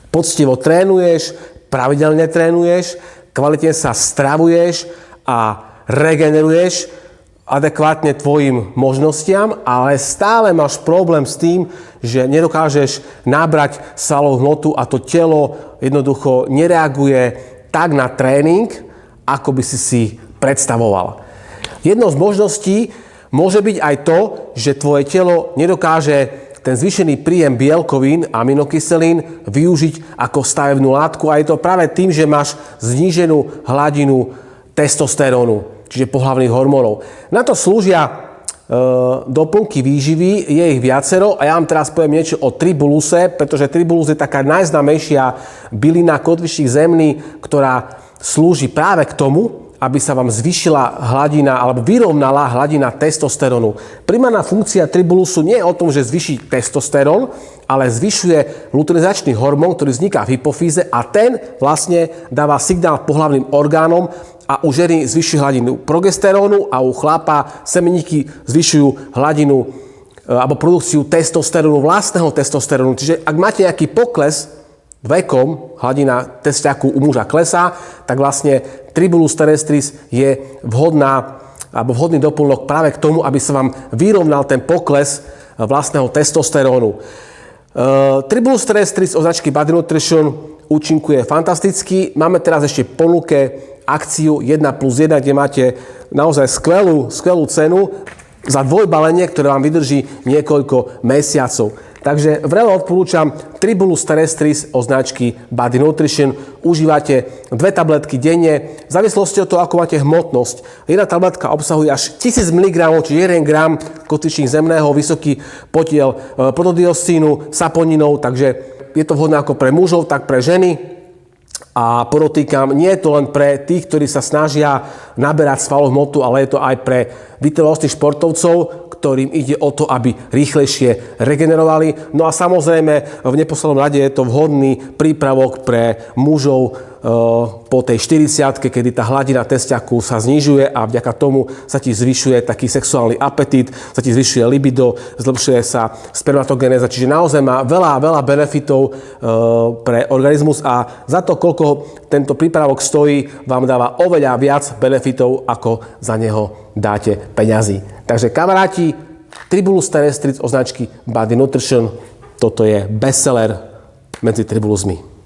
poctivo trénuješ, pravidelne trénuješ, kvalitne sa stravuješ a regeneruješ adekvátne tvojim možnostiam, ale stále máš problém s tým, že nedokážeš nabrať svalovú hmotu a to telo jednoducho nereaguje tak na tréning, ako by si predstavoval. Jednou z možností môže byť aj to, že tvoje telo nedokáže ten zvýšený príjem bielkovín a aminokyselín využiť ako stavebnú látku a je to práve tým, že máš zníženú hladinu testosterónu, čiže pohlavných hormónov. Na to slúžia doplnky výživy, je ich viacero a ja vám teraz poviem niečo o tribuluse, pretože tribulus je taká najznámejšia bylina kotvičných zemní, ktorá slúži práve k tomu, aby sa vám zvýšila hladina alebo vyrovnala hladina testosterónu. Primárna funkcia tribulusu nie je o tom, že zvýši testosterón, ale zvyšuje luteinizačný hormón, ktorý vzniká v hypofíze a ten vlastne dáva signál pohlavným orgánom a u ženy zvyšuje hladinu progesterónu a u chlapa semeníky zvyšujú hladinu alebo produkciu testosterónu, vlastného testosterónu. Čiže ak máte nejaký pokles vekom, hladina testiaku u muža klesá, tak vlastne tribulus terrestris je vhodný doplnok práve k tomu, aby sa vám vyrovnal ten pokles vlastného testosterónu. Tribulus terrestris od značky Body Nutrition účinkuje fantasticky. Máme teraz ešte v ponuke akciu 1+1, kde máte naozaj skvelú cenu za dvojbalenie, ktoré vám vydrží niekoľko mesiacov. Takže vrelo odporúčam Tribulus terrestris od značky Body Nutrition. Užívate 2 tabletky denne, v závislosti od toho, ako máte hmotnosť. Jedna tabletka obsahuje až 1000 mg, čiže 1 gram kotvičník zemného, vysoký podiel protodioscínu, saponinov, takže je to vhodné ako pre mužov, tak pre ženy. A podotýkam, nie je to len pre tých, ktorí sa snažia naberať svalovú hmotu, ale je to aj pre vytrvalostných športovcov, ktorým ide o to, aby rýchlejšie regenerovali. No a samozrejme, v neposlednom rade je to vhodný prípravok pre mužov po tej 40-ke, kedy tá hladina testiaku sa znižuje a vďaka tomu sa ti zvyšuje taký sexuálny apetít, sa ti zvyšuje libido, zlepšuje sa spermatogenéza, čiže naozaj má veľa benefitov pre organizmus a za to, koľko tento prípravok stojí, vám dáva oveľa viac benefitov, ako za neho dáte peňazí. Takže kamaráti, Tribulus terrestris od značky Body Nutrition, toto je bestseller medzi tribulusmi.